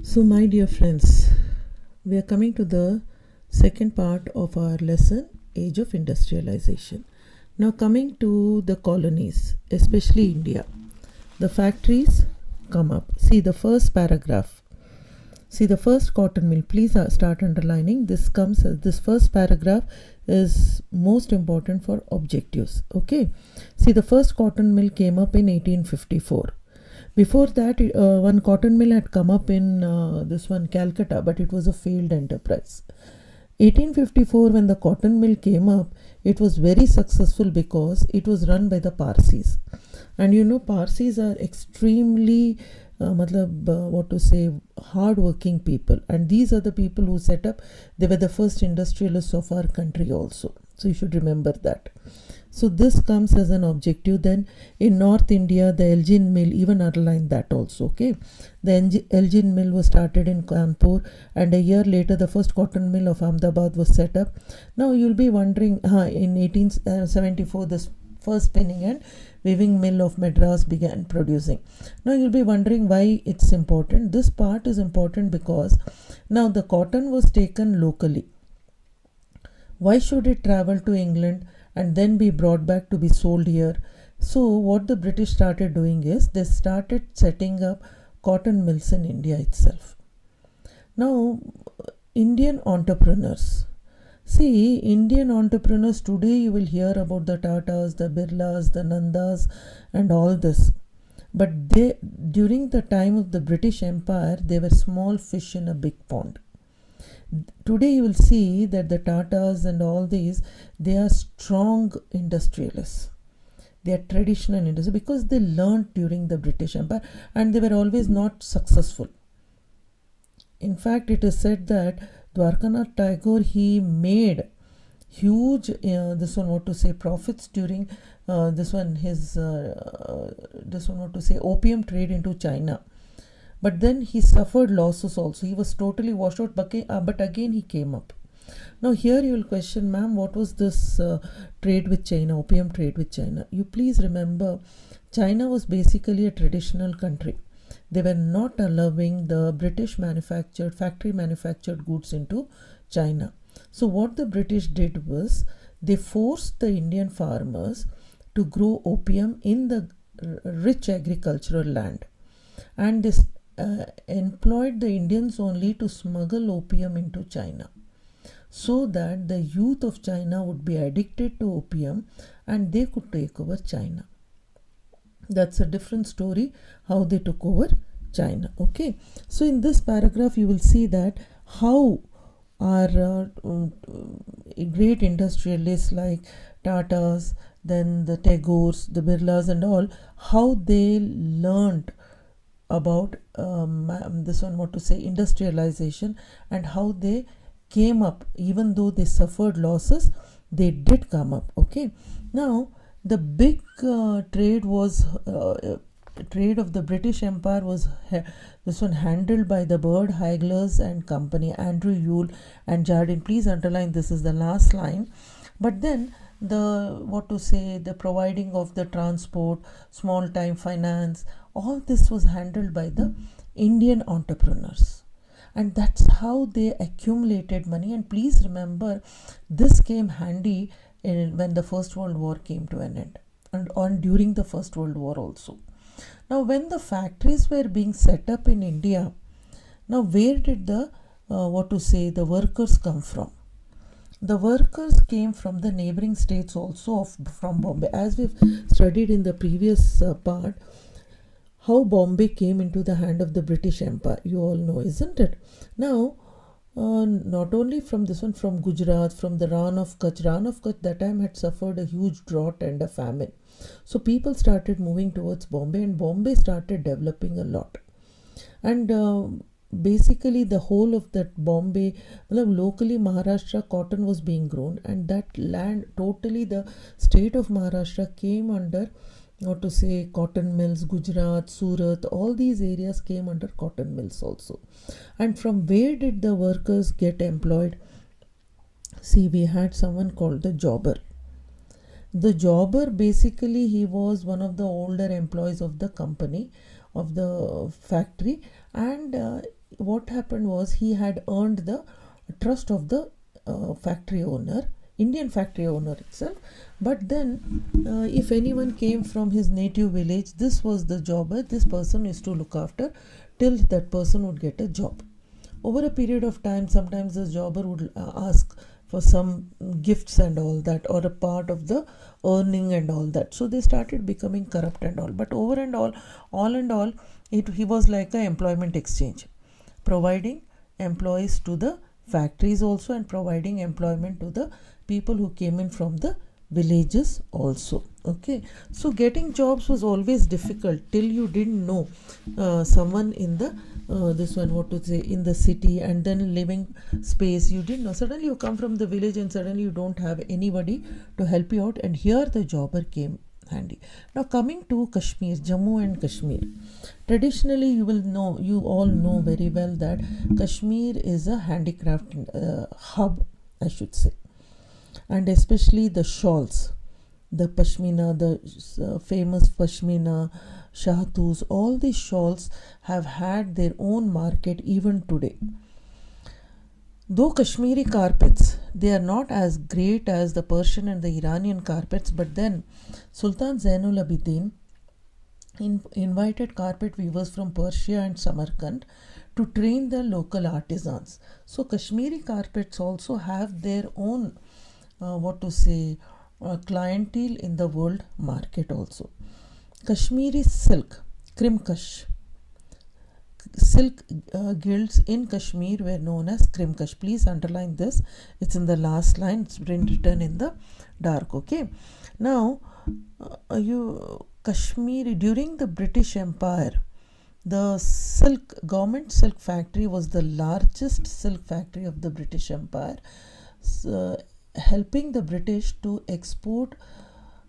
So, my dear friends, we are coming to the second part of our lesson, Age of Industrialization. Now, coming to the colonies, especially India, the factories come up. See the first paragraph. See the first cotton mill. Please start underlining. This first paragraph is most important for objectives. Okay. See, the first cotton mill came up in 1854. Before that, one cotton mill had come up in this one Calcutta, but it was a failed enterprise. 1854, when the cotton mill came up, it was very successful because it was run by the Parsis. And you know, Parsis are extremely, hard-working people. And these are the people who set up, they were the first industrialists of our country also. So you should remember that. So this comes as an objective. Then in North India, the Elgin mill, even underline that also, okay. The Elgin mill was started in Kanpur, and a year later the first cotton mill of Ahmedabad was set up. Now you'll be wondering, in 1874, this first spinning and weaving mill of Madras began producing. Now you'll be wondering why it's important. This part is important because now the cotton was taken locally. Why should it travel to England and then be brought back to be sold here? So what the British started doing is they started setting up cotton mills in India itself. Now, Indian entrepreneurs. See, Indian entrepreneurs today, you will hear about the Tatas, the Birlas, the Nandas and all this. But during the time of the British Empire, they were small fish in a big pond. Today you will see that the Tatas and all these, they are strong industrialists. They are traditional industry because they learned during the British Empire and they were always not successful. In fact, it is said that Dwarkanath Tagore, he made huge profits during opium trade into China. But then he suffered losses also. He was totally washed out, but again he came up. Now here you will question, ma'am, what was this trade with China, opium trade with China? You please remember, China was basically a traditional country. They were not allowing the British factory manufactured goods into China. So what the British did was, they forced the Indian farmers to grow opium in the rich agricultural land. And they employed the Indians only to smuggle opium into China, so that the youth of China would be addicted to opium and they could take over China. That's a different story, how they took over China. Okay, so in this paragraph you will see that how our great industrialists like Tatas, then the Tagores, the Birlas and all, how they learned about industrialization, and how they came up. Even though they suffered losses, they did come up. Okay, now the big trade of the British Empire was handled by the Bird Hagglers and Company, Andrew Yule and Jardine. Please underline, this is the last line. But then the providing of the transport, small time finance, all this was handled by the Indian entrepreneurs. And that's how they accumulated money. And please remember, this came handy when the First World War came to an end, and during the First World War also. Now when the factories were being set up in India, now where did the workers come from? The workers came from the neighboring states also, from Bombay. As we've studied in the previous part, how Bombay came into the hand of the British Empire. You all know, isn't it? Now, not only from this one, from Gujarat, from the Rann of Kutch. Rann of Kutch that time had suffered a huge drought and a famine. So people started moving towards Bombay, and Bombay started developing a lot. And basically the whole of that Bombay, locally Maharashtra, cotton was being grown, and that land, totally the state of Maharashtra came under cotton mills. Gujarat, Surat, all these areas came under cotton mills also. And from where did the workers get employed? See, we had someone called the jobber. The jobber, basically he was one of the older employees of the company, of the factory, and what happened was he had earned the trust of the factory owner, Indian factory owner itself. But then, if anyone came from his native village, this was the jobber this person used to look after till that person would get a job. Over a period of time, sometimes the jobber would ask for some gifts and all that, or a part of the earning and all that. So they started becoming corrupt and all. But over and all, he was like an employment exchange, providing employees to the factories also, and providing employment to the people who came in from the villages also. Okay, so getting jobs was always difficult till you didn't know someone in the in the city, and then living space you didn't know. Suddenly you come from the village and suddenly you don't have anybody to help you out, and here the jobber came handy. Now coming to Kashmir, Jammu and Kashmir. Traditionally, you all know very well that Kashmir is a handicraft hub, I should say, and especially the shawls, the pashmina, the famous pashmina, shahtus, all these shawls have had their own market even today. Though Kashmiri carpets, they are not as great as the Persian and the Iranian carpets, but then Sultan Zainul Abidin invited carpet weavers from Persia and Samarkand to train the local artisans. So Kashmiri carpets also have their own clientele in the world market also. Kashmiri silk, Krimkash. Silk guilds in Kashmir were known as Krimkash. Please underline this. It's in the last line. It's been written in the dark. Okay. Now, Kashmir, during the British Empire, the government silk factory was the largest silk factory of the British Empire, helping the British to export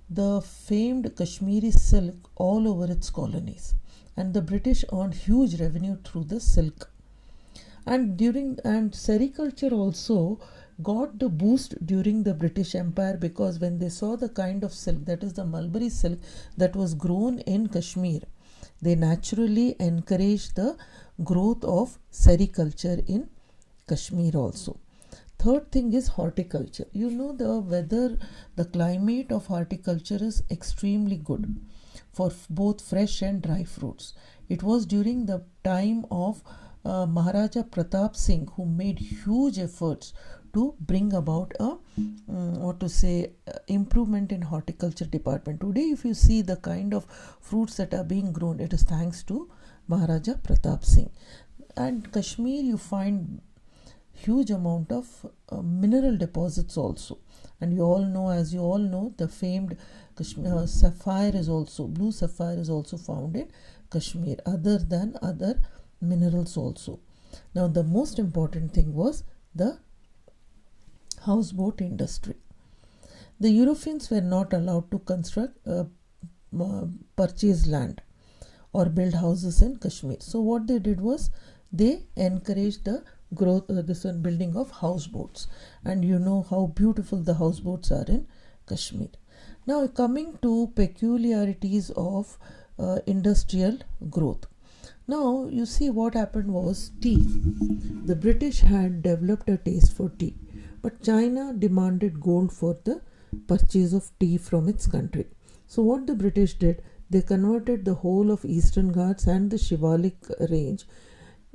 the famed Kashmiri silk all over its colonies. And the British earned huge revenue through the silk. And sericulture also got the boost during the British Empire, because when they saw the kind of silk, that is the mulberry silk, that was grown in Kashmir, they naturally encouraged the growth of sericulture in Kashmir also. Third thing is horticulture. You know, the climate of horticulture is extremely good for both fresh and dry fruits. It was during the time of Maharaja Pratap Singh who made huge efforts to bring about improvement in horticulture department. Today, if you see the kind of fruits that are being grown, it is thanks to Maharaja Pratap Singh. And Kashmir, you find huge amount of mineral deposits also. And as you all know, the famed Kashmir blue sapphire is also found in Kashmir, other than other minerals also. Now, the most important thing was the houseboat industry. The Europeans were not allowed to purchase land or build houses in Kashmir. So what they did was they encouraged the building of houseboats, and you know how beautiful the houseboats are in Kashmir. Now coming to peculiarities of industrial growth. Now you see what happened was tea. The British had developed a taste for tea, but China demanded gold for the purchase of tea from its country. So what the British did, they converted the whole of Eastern Ghats and the Shivalik range,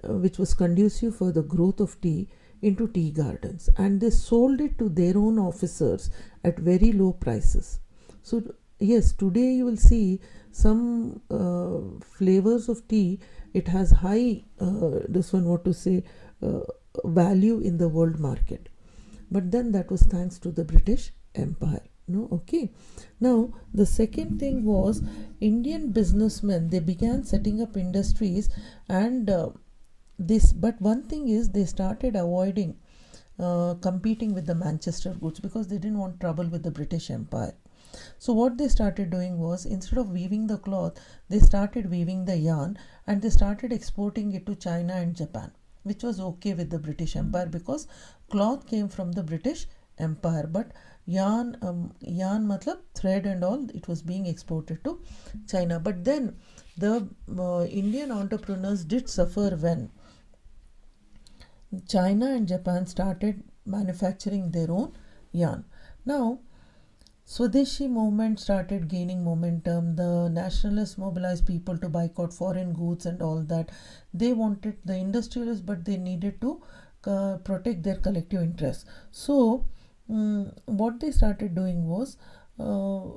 which was conducive for the growth of tea, into tea gardens, and they sold it to their own officers at very low prices. So yes, today you will see some flavors of tea, it has high value in the world market, but then that was thanks to the British Empire. Now the second thing was Indian businessmen, they began setting up industries, and but one thing is they started avoiding competing with the Manchester goods, because they didn't want trouble with the British Empire. So what they started doing was, instead of weaving the cloth, they started weaving the yarn, and they started exporting it to China and Japan, which was okay with the British Empire, because cloth came from the British Empire, but yarn matlab thread and all, it was being exported to China. But then the Indian entrepreneurs did suffer when China and Japan started manufacturing their own yarn. Now, Swadeshi movement started gaining momentum. The nationalists mobilized people to boycott foreign goods and all that. They wanted the industrialists, but they needed to protect their collective interests. So, what they started doing was uh,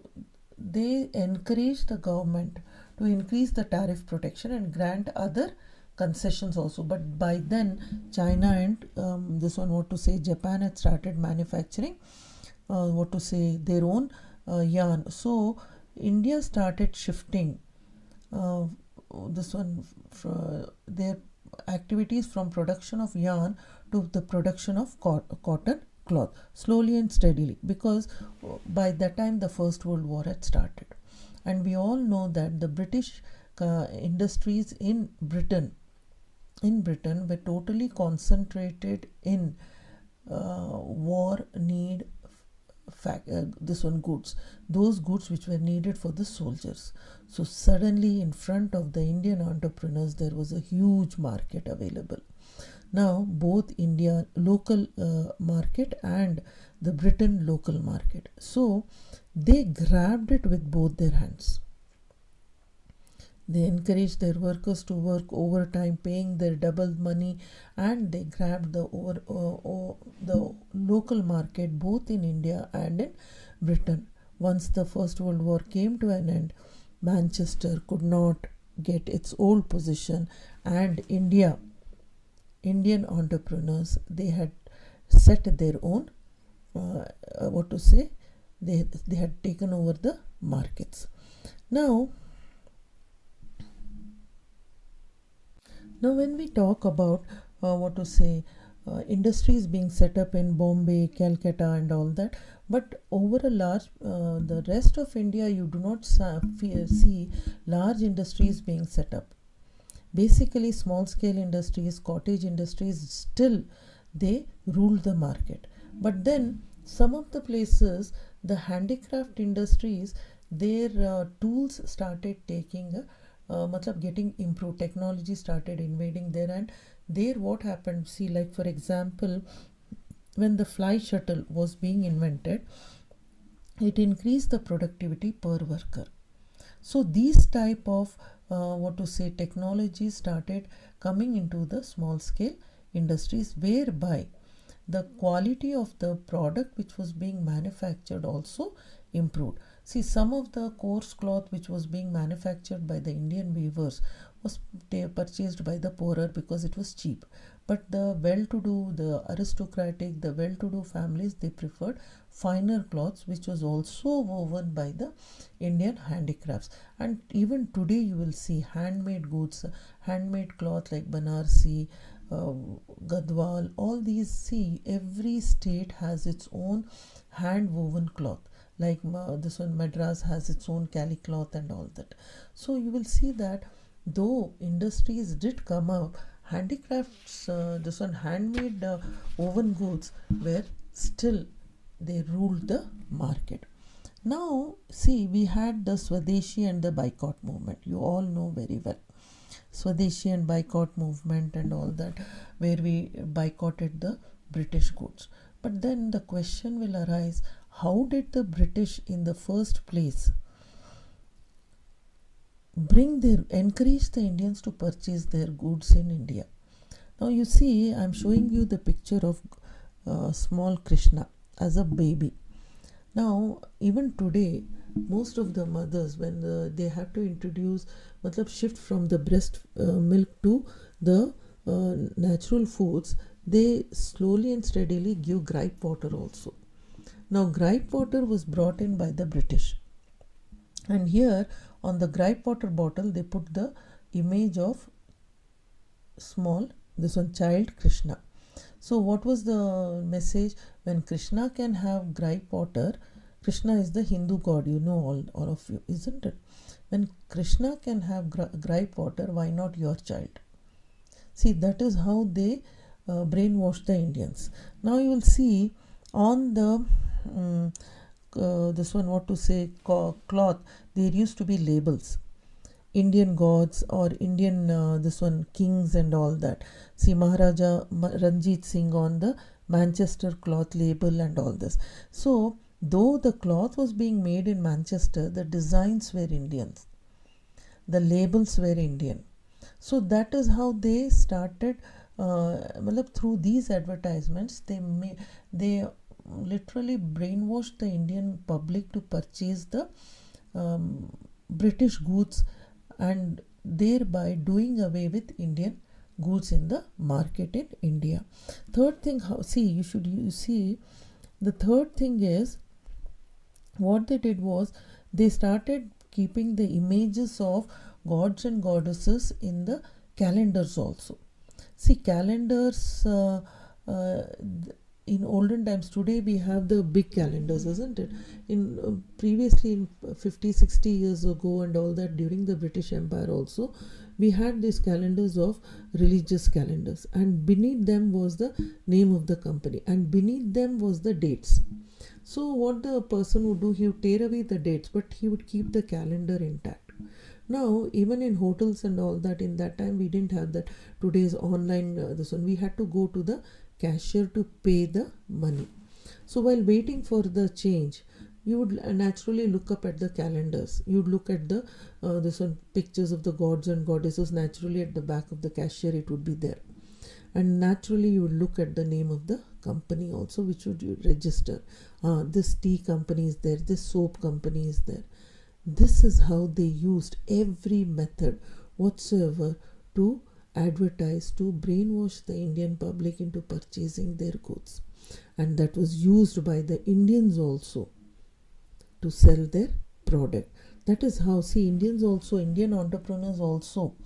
they encouraged the government to increase the tariff protection and grant other concessions also. But by then, China and this one, what to say, Japan had started manufacturing what to say their own yarn. So India started shifting uh, this one their activities from production of yarn to the production of cotton cloth, slowly and steadily, because by that time the First World War had started, and we all know that the British industries in Britain were totally concentrated in war need this one goods, those goods which were needed for the soldiers. So suddenly in front of the Indian entrepreneurs there was a huge market available. Now both India local market and the Britain local market, so they grabbed it with both their hands. They encouraged their workers to work overtime, paying their double money, and they grabbed the local market both in India and in Britain. Once the First World War came to an end, Manchester could not get its old position, and Indian entrepreneurs, they had set their own what to say, they had taken over the markets. Now when we talk about what to say, industries being set up in Bombay, Calcutta, and all that, but over a large, the rest of India, you do not see large industries being set up. Basically, small scale industries, cottage industries, still they rule the market. But then, some of the places, the handicraft industries, their tools started taking a getting improved, technology started invading there, and there what happened, see, like for example, when the fly shuttle was being invented, it increased the productivity per worker. So these type of what to say technologies started coming into the small scale industries, whereby the quality of the product which was being manufactured also improved. See, some of the coarse cloth which was being manufactured by the Indian weavers was purchased by the poorer because it was cheap. But the well-to-do, the aristocratic, the well-to-do families, they preferred finer cloths which was also woven by the Indian handicrafts. And even today you will see handmade goods, handmade cloth like Banarsi, Gadwal, all these, see, every state has its own hand woven cloth, like this one Madras has its own cali cloth and all that. So you will see that though industries did come up, handicrafts, this one handmade woven goods were still, they ruled the market. Now see, we had the Swadeshi and the boycott movement, you all know very well. Swadeshi and boycott movement and all that, where we boycotted the British goods. But then the question will arise, how did the British in the first place encourage the Indians to purchase their goods in India? Now you see, I'm showing you the picture of small Krishna as a baby. Now even today, most of the mothers, when they have to introduce, shift from the breast milk to the natural foods, they slowly and steadily give gripe water also. Now gripe water was brought in by the British, and here on the gripe water bottle they put the image of small, this one, child Krishna. So what was the message? When Krishna can have gripe water, Krishna is the Hindu god, you know, all of you, isn't it? When Krishna can have gripe water, why not your child? See, that is how they brainwash the Indians. Now you will see on the this one, what to say, cloth, there used to be labels. Indian gods or Indian this one kings and all that. See Maharaja Ranjit Singh on the Manchester cloth label and all this. So though the cloth was being made in Manchester, the designs were Indians, the labels were Indian. So that is how they started. Through these advertisements, they literally brainwashed the Indian public to purchase the British goods, and thereby doing away with Indian goods in the market in India. Third thing, you see, the third thing is what they did was they started keeping the images of gods and goddesses in the calendars also. See, calendars in olden times, today we have the big calendars, isn't it? Previously in 50-60 years ago and all that, during the British Empire also, we had these calendars of religious calendars, and beneath them was the name of the company, and beneath them was the dates. So what the person would do, he would tear away the dates, but he would keep the calendar intact. Now, even in hotels and all that, in that time we didn't have that today's online this one. We had to go to the cashier to pay the money. So while waiting for the change, you would naturally look up at the calendars. You'd look at the this one pictures of the gods and goddesses. Naturally, at the back of the cashier, it would be there, and naturally you would look at the name of the company also, which would you register. This tea company is there. This soap company is there. This is how they used every method whatsoever to advertise, to brainwash the Indian public into purchasing their goods. And that was used by the Indians also to sell their product. That is how, Indian entrepreneurs also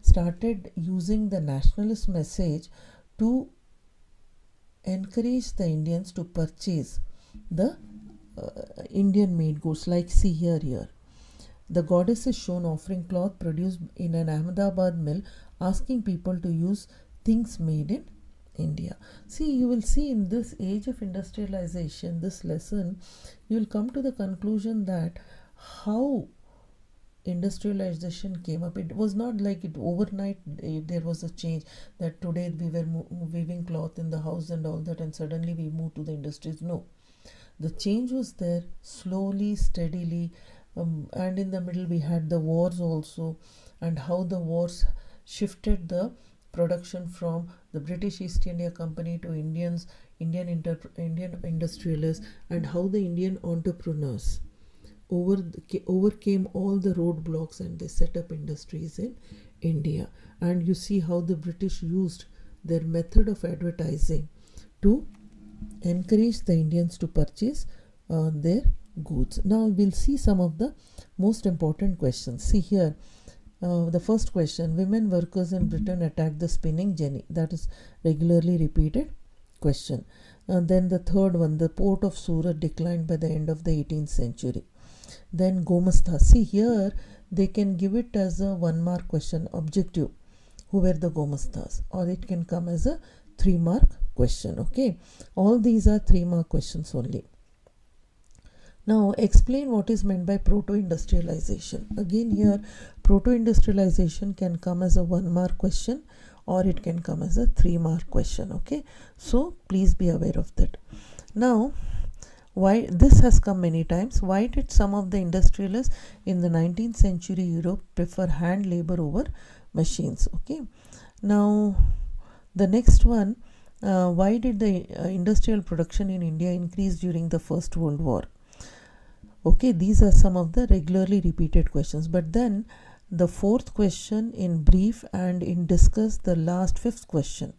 started using the nationalist message to encourage the Indians to purchase the Indian made goods. Like see here. The goddess is shown offering cloth produced in an Ahmedabad mill, asking people to use things made in India. See, you will see in this age of industrialization, this lesson, you will come to the conclusion that how industrialization came up. It was not like it overnight there was a change that today we were weaving cloth in the house and all that, and suddenly we moved to the industries. No, the change was there slowly, steadily. And in the middle we had the wars also, and how the wars shifted the production from the British East India Company to Indian industrialists, and how the Indian entrepreneurs overcame all the roadblocks and they set up industries in India. And you see how the British used their method of advertising to encourage the Indians to purchase their goods. Now we'll see some of the most important questions. See here, the first question: women workers in Britain attacked the spinning jenny. That is regularly repeated question. Then the third one: the port of Surat declined by the end of the 18th century. Then Gomastha. See here, they can give it as a 1-mark question, objective, who were the Gomasthas, or it can come as a 3-mark question. Okay, all these are 3-mark questions only. Now explain what is meant by proto-industrialization. Again here, proto-industrialization can come as a 1-mark question, or it can come as a 3-mark question. Okay, so please be aware of that. Now, why this has come many times. Why did some of the industrialists in the 19th century Europe prefer hand labor over machines? Okay, now the next one, why did the industrial production in India increase during the First World War? Okay, these are some of the regularly repeated questions. But then the 4th question in brief, and in discuss the last 5th question.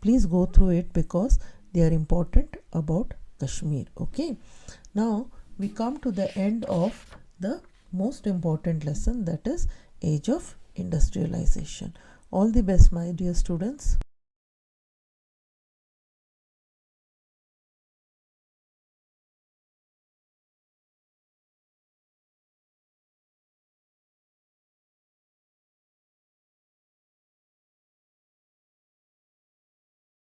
Please go through it because they are important about Kashmir. Okay, now we come to the end of the most important lesson, that is age of industrialization. All the best, my dear students.